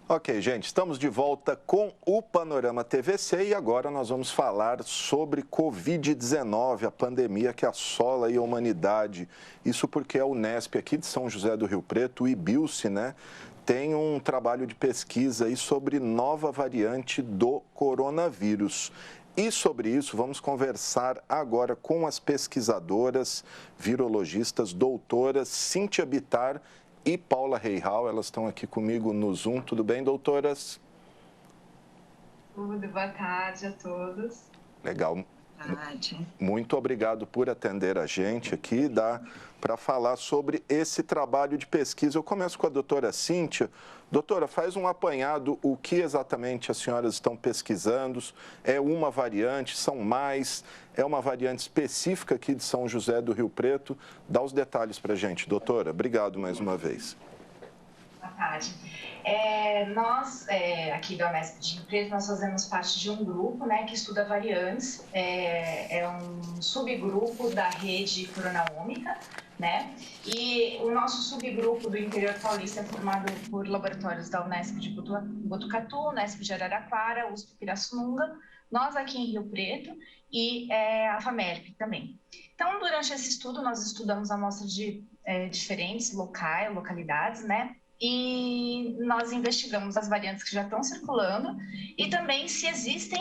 Ok, gente, estamos de volta com o Panorama TVC e agora nós vamos falar sobre Covid-19, a pandemia que assola aí a humanidade. Isso porque a Unesp aqui de São José do Rio Preto, o IBILSE, né, tem um trabalho de pesquisa aí sobre nova variante do coronavírus. E sobre isso, vamos conversar agora com as pesquisadoras, virologistas, doutoras Cíntia Bittar e Paula Reihal. Elas estão aqui comigo no Zoom. Tudo bem, doutoras? Tudo, boa tarde a todos. Legal. Boa tarde. Muito obrigado por atender a gente aqui, para falar sobre esse trabalho de pesquisa. Eu começo com a doutora Cíntia. Doutora, faz um apanhado, o que exatamente as senhoras estão pesquisando? É uma variante, são mais? É uma variante específica aqui de São José do Rio Preto? Dá os detalhes para a gente, doutora. Obrigado mais uma vez. Boa tarde. Nós, aqui da Unesp de Rio Preto, nós fazemos parte de um grupo, né, que estuda variantes. É um subgrupo da rede coronaômica, né? E o nosso subgrupo do interior paulista é formado por laboratórios da Unesp de Botucatu, Unesp de Araraquara, USP Pirassununga, nós aqui em Rio Preto e a FAMERP também. Então, durante esse estudo, nós estudamos amostras de diferentes localidades, né? E nós investigamos as variantes que já estão circulando e também se existe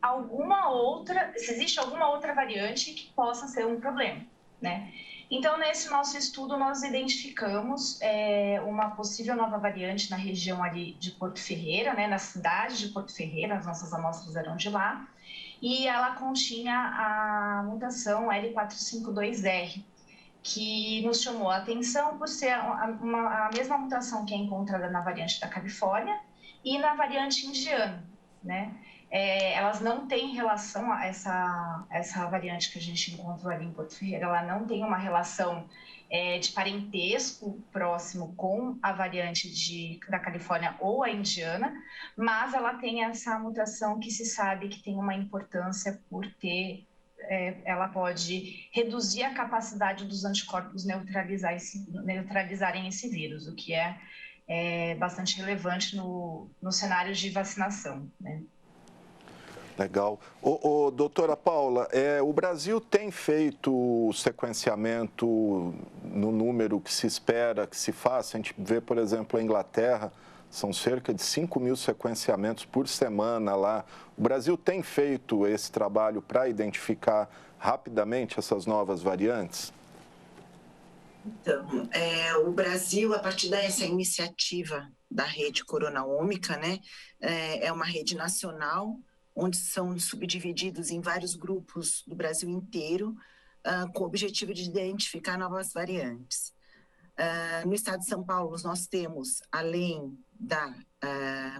alguma outra variante que possa ser um problema, né? Então, nesse nosso estudo, nós identificamos uma possível nova variante na região ali de Porto Ferreira, né, na cidade de Porto Ferreira, as nossas amostras eram de lá, e ela continha a mutação L452R, que nos chamou a atenção por ser a mesma mutação que é encontrada na variante da Califórnia e na variante indiana, né? Elas não têm relação a essa variante que a gente encontrou ali em Porto Ferreira, ela não tem uma relação de parentesco próximo com a variante da Califórnia ou a indiana, mas ela tem essa mutação que se sabe que tem uma importância por ter ela pode reduzir a capacidade dos anticorpos neutralizarem esse vírus, o que é bastante relevante no cenário de vacinação, né? Legal. Doutora Paula, o Brasil tem feito o sequenciamento no número que se espera que se faça? A gente vê, por exemplo, a Inglaterra, são cerca de 5.000 sequenciamentos por semana lá. O Brasil tem feito esse trabalho para identificar rapidamente essas novas variantes? Então, o Brasil, a partir dessa iniciativa da rede coronaômica, né, é uma rede nacional, onde são subdivididos em vários grupos do Brasil inteiro, com o objetivo de identificar novas variantes. No estado de São Paulo, nós temos, além da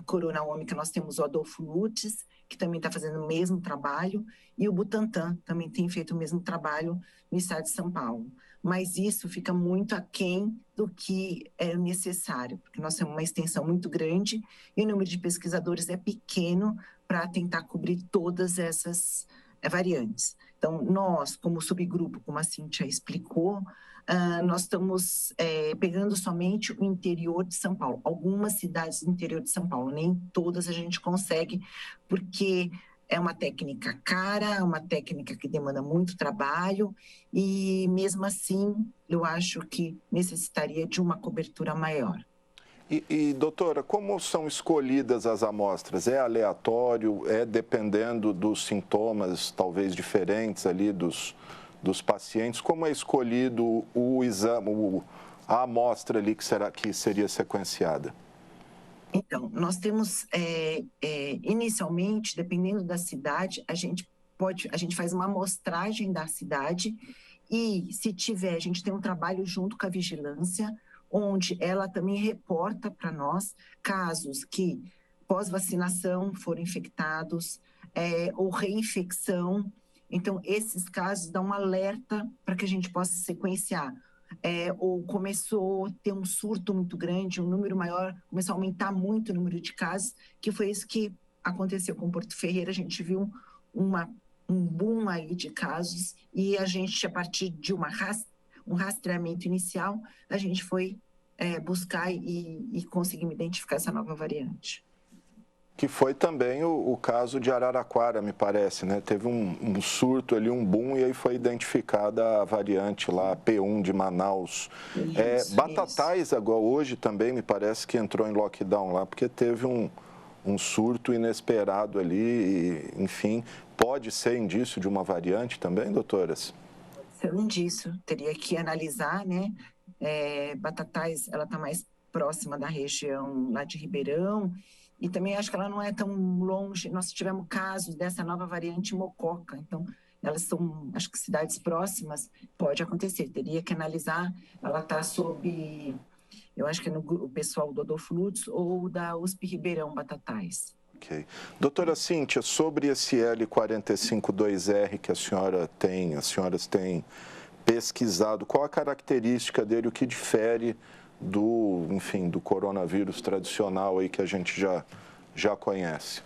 coronaômica, nós temos o Adolfo Lutz, que também está fazendo o mesmo trabalho, e o Butantan também tem feito o mesmo trabalho no estado de São Paulo. Mas isso fica muito aquém do que é necessário, porque nós temos uma extensão muito grande e o número de pesquisadores é pequeno para tentar cobrir todas essas variantes. Então, nós, como subgrupo, como a Cíntia explicou, nós estamos pegando somente o interior de São Paulo, algumas cidades do interior de São Paulo, nem todas a gente consegue, porque é uma técnica cara, é uma técnica que demanda muito trabalho e, mesmo assim, eu acho que necessitaria de uma cobertura maior. Doutora, como são escolhidas as amostras? É aleatório? É dependendo dos sintomas, talvez diferentes ali dos pacientes? Como é escolhido o exame, a amostra ali que seria sequenciada? Então, nós temos, inicialmente, dependendo da cidade, a gente faz uma amostragem da cidade e, se tiver, a gente tem um trabalho junto com a vigilância, onde ela também reporta para nós casos que, pós-vacinação, foram infectados ou reinfecção. Então, esses casos dão um alerta para que a gente possa sequenciar. Ou começou a ter um surto muito grande, um número maior, começou a aumentar muito o número de casos, que foi isso que aconteceu com Porto Ferreira. A gente viu um boom aí de casos e a gente, a partir de um rastreamento inicial, a gente foi buscar e conseguir identificar essa nova variante. Que foi também o caso de Araraquara, me parece, né? Teve um surto ali, um boom, e aí foi identificada a variante lá, P1 de Manaus. Batatais, agora, hoje também me parece que entrou em lockdown lá, porque teve um surto inesperado ali, e, enfim, pode ser indício de uma variante também, doutoras? Pode ser um indício, teria que analisar, né? Batatais, ela está mais próxima da região lá de Ribeirão, e também acho que ela não é tão longe. Nós tivemos casos dessa nova variante Mococa, então elas são, acho que cidades próximas, pode acontecer, teria que analisar. Ela está sob, eu acho que é o pessoal do Adolfo Lutz ou da USP Ribeirão Batatais. Ok. Doutora Cíntia, sobre esse L452R que as senhoras têm pesquisado, qual a característica dele, o que difere do coronavírus tradicional aí que a gente já conhece?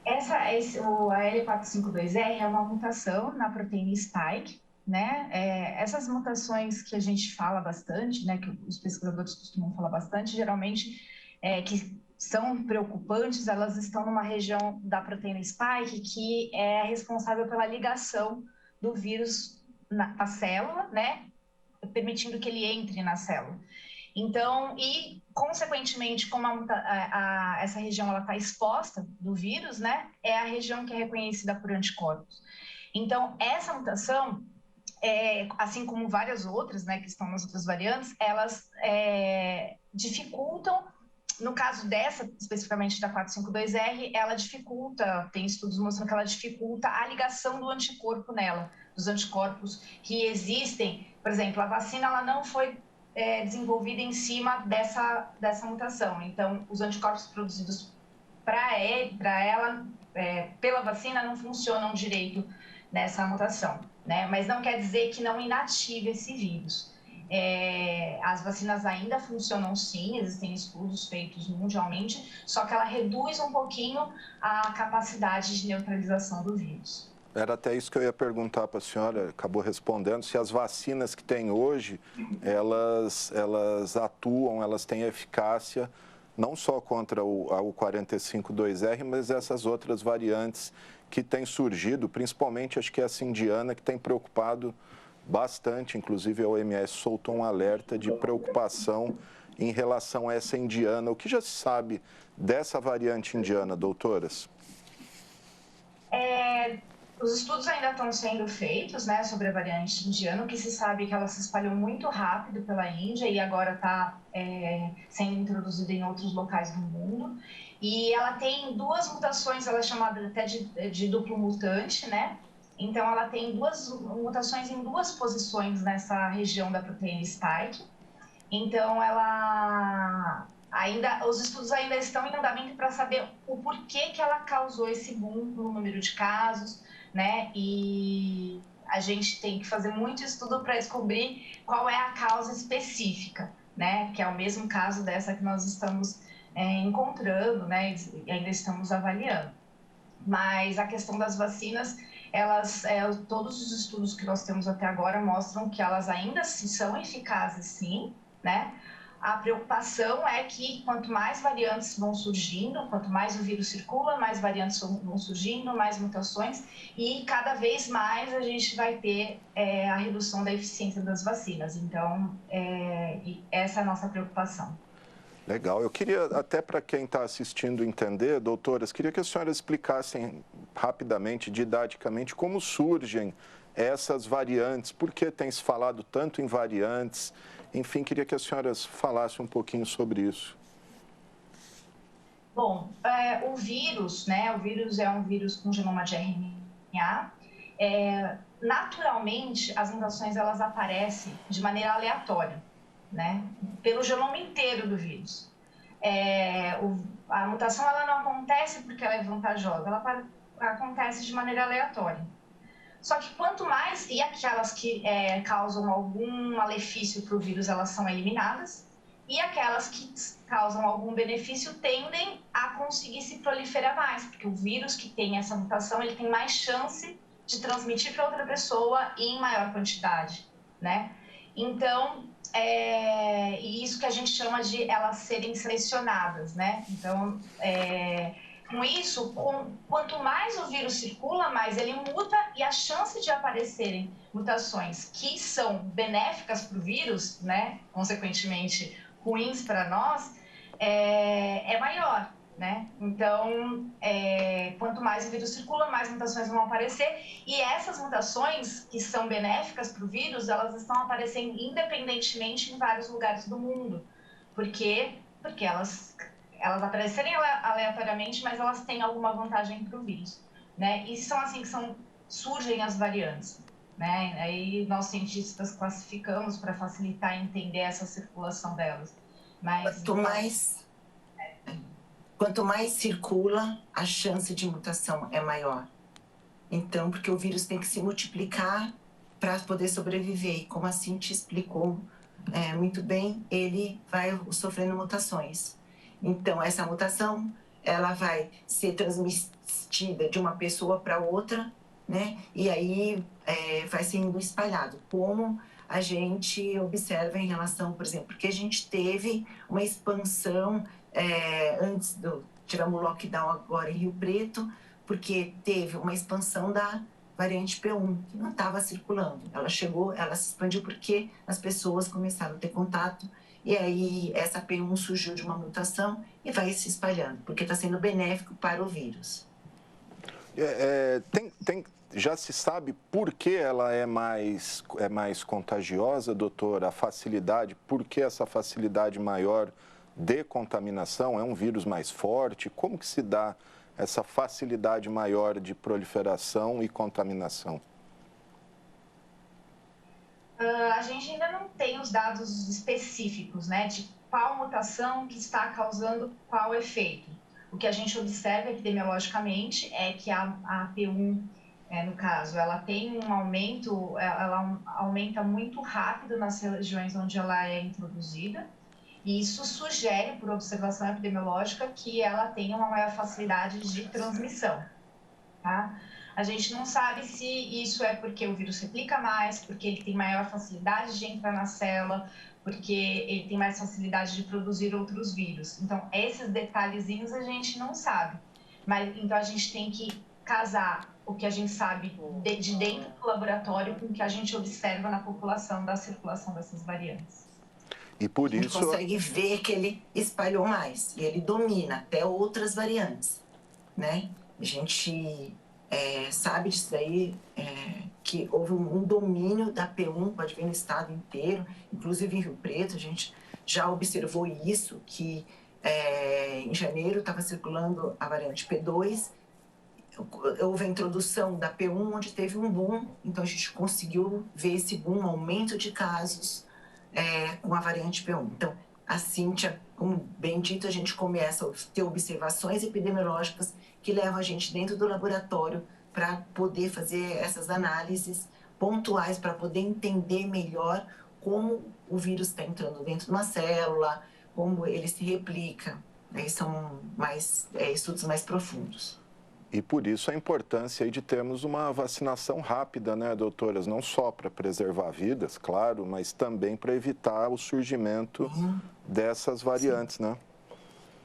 A L452R é uma mutação na proteína spike, né? Essas mutações que a gente fala bastante, né, que os pesquisadores costumam falar bastante, geralmente que são preocupantes, elas estão numa região da proteína spike que é responsável pela ligação do vírus na célula, né, permitindo que ele entre na célula. Então, e consequentemente, como essa região está exposta do vírus, né, é a região que é reconhecida por anticorpos. Então, essa mutação, assim como várias outras, né, que estão nas outras variantes, elas dificultam. No caso dessa, especificamente da 452R, ela dificulta, tem estudos mostrando que ela dificulta a ligação do anticorpo nela, dos anticorpos que existem. Por exemplo, a vacina ela não foi desenvolvida em cima dessa mutação. Então, os anticorpos produzidos para ela, pela vacina, não funcionam direito nessa mutação, né? Mas não quer dizer que não inative esse vírus. As vacinas ainda funcionam sim, existem estudos feitos mundialmente, só que ela reduz um pouquinho a capacidade de neutralização do vírus. Era até isso que eu ia perguntar para a senhora, acabou respondendo, se as vacinas que tem hoje, elas atuam, elas têm eficácia, não só contra o 452R, mas essas outras variantes que têm surgido, principalmente acho que essa indiana, que tem preocupado bastante, inclusive a OMS soltou um alerta de preocupação em relação a essa indiana. O que já se sabe dessa variante indiana, doutoras? Os estudos ainda estão sendo feitos, né, sobre a variante indiana, o que se sabe é que ela se espalhou muito rápido pela Índia e agora está sendo introduzida em outros locais do mundo. E ela tem duas mutações, ela é chamada até de duplo mutante, né? Então, ela tem duas mutações em duas posições nessa região da proteína spike. Então, os estudos ainda estão em andamento para saber o porquê que ela causou esse boom no número de casos, né? E a gente tem que fazer muito estudo para descobrir qual é a causa específica, né? Que é o mesmo caso dessa que nós estamos encontrando, né? E ainda estamos avaliando. Mas a questão das vacinas, todos os estudos que nós temos até agora mostram que elas ainda são eficazes, sim, né? A preocupação é que quanto mais variantes vão surgindo, quanto mais o vírus circula, mais variantes vão surgindo, mais mutações, e cada vez mais a gente vai ter a redução da eficiência das vacinas. Então, essa é a nossa preocupação. Legal. Eu queria, até para quem está assistindo entender, doutoras, queria que as senhoras explicassem rapidamente, didaticamente, como surgem essas variantes, por que tem se falado tanto em variantes. Enfim, queria que as senhoras falassem um pouquinho sobre isso. Bom, o vírus, né? O vírus é um vírus com genoma de RNA. Naturalmente, as mutações elas aparecem de maneira aleatória, né? Pelo genoma inteiro do vírus. A mutação ela não acontece porque ela é vantajosa, ela acontece de maneira aleatória. Só que quanto mais, e aquelas que causam algum malefício para o vírus, elas são eliminadas, e aquelas que causam algum benefício tendem a conseguir se proliferar mais, porque o vírus que tem essa mutação, ele tem mais chance de transmitir para outra pessoa em maior quantidade, né? Então, e isso que a gente chama de elas serem selecionadas, né? Então, com isso, quanto mais o vírus circula, mais ele muta e a chance de aparecerem mutações que são benéficas para o vírus, né? Consequentemente, ruins para nós, é maior. Né? Então, quanto mais o vírus circula, mais mutações vão aparecer. E essas mutações, que são benéficas para o vírus, elas estão aparecendo independentemente em vários lugares do mundo. Por quê? Porque elas aparecerem aleatoriamente, mas elas têm alguma vantagem para o vírus. Né? E são assim que surgem as variantes. Né? Aí nós cientistas classificamos para facilitar entender essa circulação delas. Mas Quanto mais circula, a chance de mutação é maior. Então, porque o vírus tem que se multiplicar para poder sobreviver. E como a Cintia explicou muito bem, ele vai sofrendo mutações. Então, essa mutação, ela vai ser transmitida de uma pessoa para outra, né? E aí vai sendo espalhado. Como a gente observa em relação, por exemplo, porque a gente teve uma expansão tivemos lockdown agora em Rio Preto, porque teve uma expansão da variante P1, que não estava circulando. Ela se expandiu porque as pessoas começaram a ter contato, e aí essa P1 surgiu de uma mutação e vai se espalhando, porque está sendo benéfico para o vírus. Já se sabe por que ela é mais contagiosa, doutora? A facilidade, por que essa facilidade maior de contaminação? É um vírus mais forte? Como que se dá essa facilidade maior de proliferação e contaminação? A gente ainda não tem os dados específicos, né, de qual mutação que está causando qual efeito. O que a gente observa epidemiologicamente é que a P1, no caso, ela tem um aumento, ela aumenta muito rápido nas regiões onde ela é introduzida. E isso sugere, por observação epidemiológica, que ela tenha uma maior facilidade de transmissão. Tá? A gente não sabe se isso é porque o vírus replica mais, porque ele tem maior facilidade de entrar na célula, porque ele tem mais facilidade de produzir outros vírus. Então, esses detalhezinhos a gente não sabe. Mas, então, a gente tem que casar o que a gente sabe de dentro do laboratório com o que a gente observa na população da circulação dessas variantes. E por isso... A gente consegue ver que ele espalhou mais, e ele domina até outras variantes, né? A gente sabe disso daí, que houve um domínio da P1, pode ver no estado inteiro, inclusive em Rio Preto, a gente já observou isso, que em janeiro estava circulando a variante P2, houve a introdução da P1, onde teve um boom, então a gente conseguiu ver esse boom, aumento de casos, com a variante P1. Então, a Cíntia, como bem dito, a gente começa a ter observações epidemiológicas que levam a gente dentro do laboratório para poder fazer essas análises pontuais, para poder entender melhor como o vírus está entrando dentro de uma célula, como ele se replica. Aí são estudos mais profundos. E por isso a importância aí de termos uma vacinação rápida, né, doutoras? Não só para preservar vidas, claro, mas também para evitar o surgimento dessas variantes, Sim. né?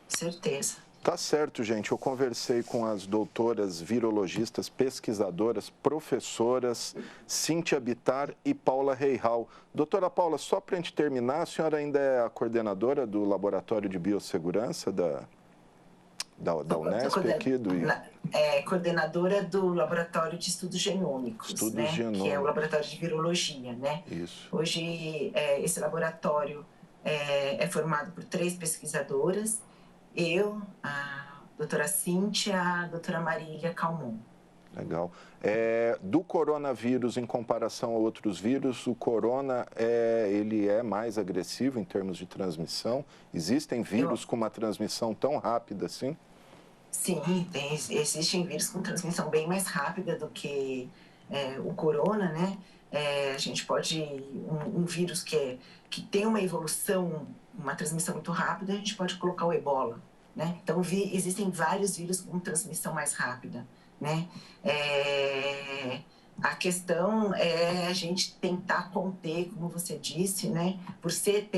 Certeza. Tá certo, gente. Eu conversei com as doutoras virologistas, pesquisadoras, professoras Cíntia Bittar e Paula Reihal. Doutora Paula, só para a gente terminar, a senhora ainda é a coordenadora do Laboratório de Biossegurança da Unesp aqui? Coordenadora do Laboratório de Estudos Genômicos, né? Que é o Laboratório de Virologia, né? Isso. Hoje, esse laboratório é formado por 3 pesquisadoras, eu, a doutora Cíntia, a doutora Marília Calmon. Legal. Do coronavírus, em comparação a outros vírus, o corona ele é mais agressivo em termos de transmissão? Existem vírus com uma transmissão tão rápida assim? Sim, existem vírus com transmissão bem mais rápida do que o corona, né? A gente pode... Um vírus que tem uma evolução, uma transmissão muito rápida, a gente pode colocar o ebola, né? Então, existem vários vírus com transmissão mais rápida, né? A questão é a gente tentar conter, como você disse, né? Por ser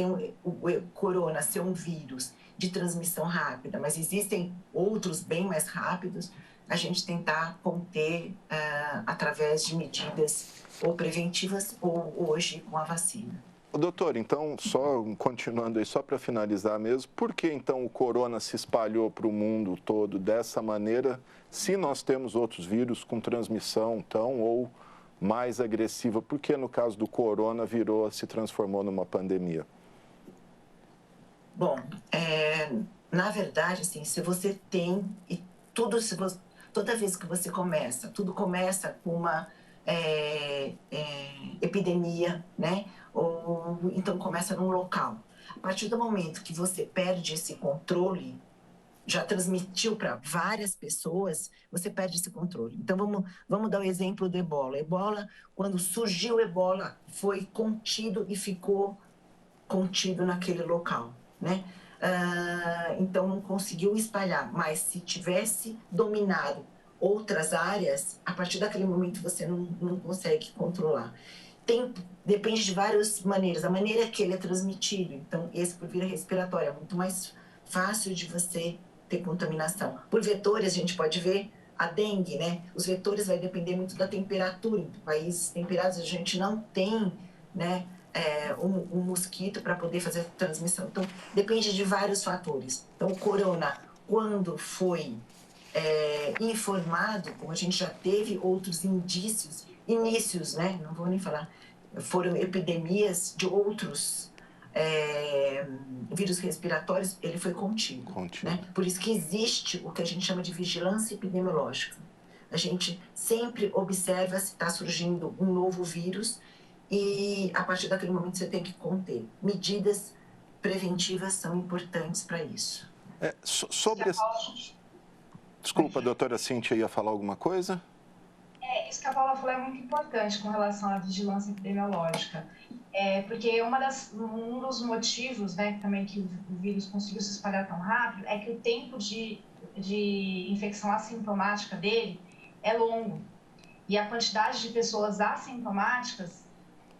o corona ser um vírus de transmissão rápida, mas existem outros bem mais rápidos, a gente tentar conter através de medidas ou preventivas ou hoje com a vacina. Doutor, então, só continuando aí, só para finalizar mesmo, por que então o corona se espalhou para o mundo todo dessa maneira, se nós temos outros vírus com transmissão tão ou mais agressiva? Por que no caso do corona se transformou numa pandemia? Bom, na verdade, assim, se você tem e tudo, toda vez que você começa, tudo começa com uma epidemia, né? Ou então começa num local. A partir do momento que você perde esse controle, já transmitiu para várias pessoas, você perde esse controle. Então, vamos dar o exemplo do ebola. Ebola, quando surgiu o ebola, foi contido e ficou contido naquele local, né? Então, não conseguiu espalhar, mas se tivesse dominado outras áreas, a partir daquele momento você não consegue controlar. Depende de várias maneiras. A maneira que ele é transmitido, então, esse por via respiratória é muito mais fácil de você ter contaminação. Por vetores, a gente pode ver a dengue, né? Os vetores vai depender muito da temperatura. Em países temperados, a gente não tem, né, um mosquito para poder fazer a transmissão. Então, depende de vários fatores. Então, o corona, quando foi informado, como a gente já teve outros inícios, né? Não vou nem falar, foram epidemias de outros vírus respiratórios, ele foi contido. Né? Por isso que existe o que a gente chama de vigilância epidemiológica. A gente sempre observa se está surgindo um novo vírus e, a partir daquele momento, você tem que conter. Medidas preventivas são importantes para isso. Desculpa, a doutora Cíntia ia falar alguma coisa? Isso que a Paula falou é muito importante com relação à vigilância epidemiológica. Porque um dos motivos, né, também que o vírus conseguiu se espalhar tão rápido é que o tempo de infecção assintomática dele é longo. E a quantidade de pessoas assintomáticas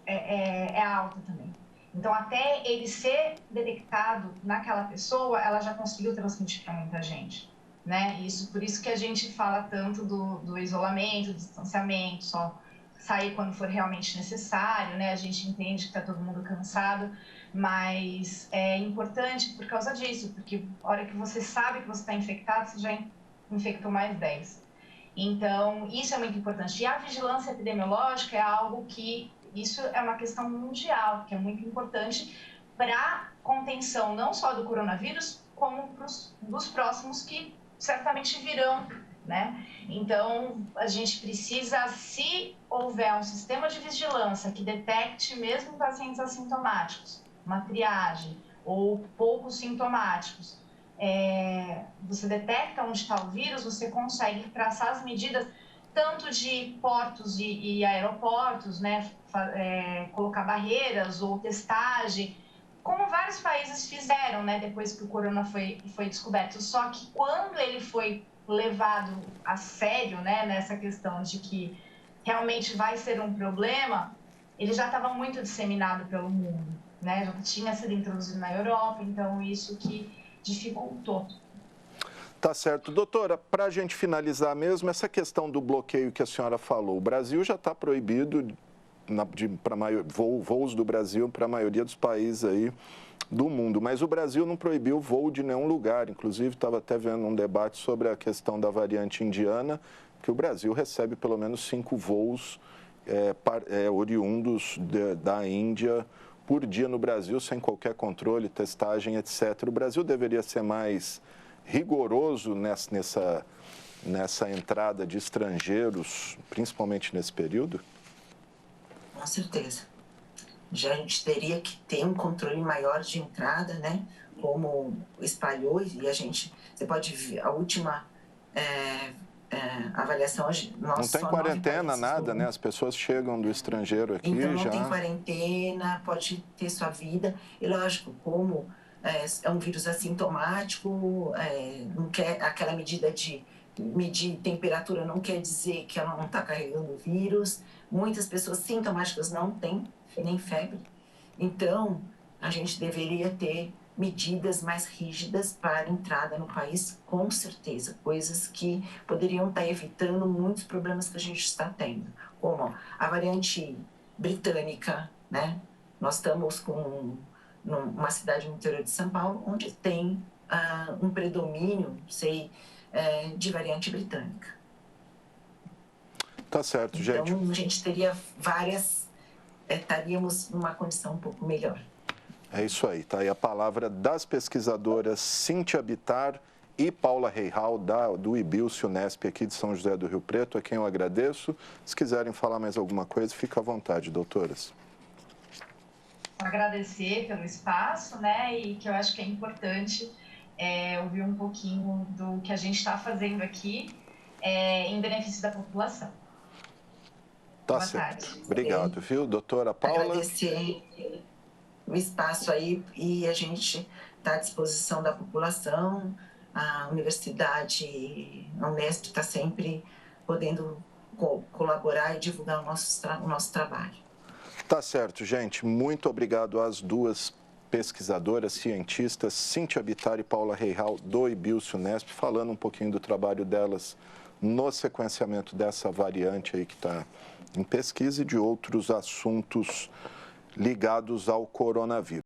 é alta também. Então, até ele ser detectado naquela pessoa, ela já conseguiu transmitir para muita gente. Né? Por isso que a gente fala tanto do isolamento, do distanciamento, só sair quando for realmente necessário, né? A gente entende que está todo mundo cansado, mas é importante por causa disso, porque a hora que você sabe que você está infectado, você já infectou mais 10. Então, isso é muito importante. E a vigilância epidemiológica é algo que, isso é uma questão mundial, que é muito importante para contenção não só do coronavírus, como dos próximos que certamente virão, né? Então, a gente precisa, se houver um sistema de vigilância que detecte mesmo pacientes assintomáticos, uma triagem, ou poucos sintomáticos, você detecta onde está o vírus, você consegue traçar as medidas tanto de portos e aeroportos, né? Colocar barreiras ou testagem, como vários países fizeram, né, depois que o corona foi descoberto. Só que quando ele foi levado a sério, né, nessa questão de que realmente vai ser um problema, ele já estava muito disseminado pelo mundo, né, já tinha sido introduzido na Europa, então isso que dificultou. Tá certo. Doutora, para a gente finalizar mesmo, essa questão do bloqueio que a senhora falou, o Brasil já está proibido voos do Brasil para a maioria dos países aí do mundo, mas o Brasil não proibiu voo de nenhum lugar. Inclusive, estava até vendo um debate sobre a questão da variante indiana, que o Brasil recebe pelo menos 5 voos oriundos da Índia por dia no Brasil, sem qualquer controle, testagem, etc. O Brasil deveria ser mais rigoroso nessa entrada de estrangeiros, principalmente nesse período? Com certeza. Já a gente teria que ter um controle maior de entrada, né? Como espalhou, e você pode ver a última avaliação. Não tem quarentena, nada, né? As pessoas chegam do estrangeiro aqui então, não já. tem quarentena, pode ter sua vida. E lógico, como é um vírus assintomático, não quer aquela medida de medir temperatura não quer dizer que ela não está carregando o vírus. Muitas pessoas sintomáticas não têm nem febre. Então, a gente deveria ter medidas mais rígidas para a entrada no país, com certeza, coisas que poderiam estar evitando muitos problemas que a gente está tendo, como a variante britânica, né? Nós estamos com uma cidade no interior de São Paulo, onde tem um predomínio, de variante britânica. Tá certo, gente. Então, a gente teria estaríamos numa condição um pouco melhor. É isso aí, tá aí a palavra das pesquisadoras Cíntia Bittar e Paula Reihal, do IBILSE Unesp aqui de São José do Rio Preto, a quem eu agradeço. Se quiserem falar mais alguma coisa, fica à vontade, doutoras. Agradecer pelo espaço, né, e que eu acho que é importante ouvir um pouquinho do que a gente está fazendo aqui em benefício da população. Tá Boa certo. tarde. Obrigado, viu, doutora Paula? Agradecer o espaço aí e a gente está à disposição da população. A universidade, a Unesp está sempre podendo colaborar e divulgar o nosso trabalho. Tá certo, gente. Muito obrigado às duas pesquisadoras, cientistas, Cíntia Bittar e Paula Reihal, do IBILSE Unesp, falando um pouquinho do trabalho delas no sequenciamento dessa variante aí que está em pesquisa e de outros assuntos ligados ao coronavírus.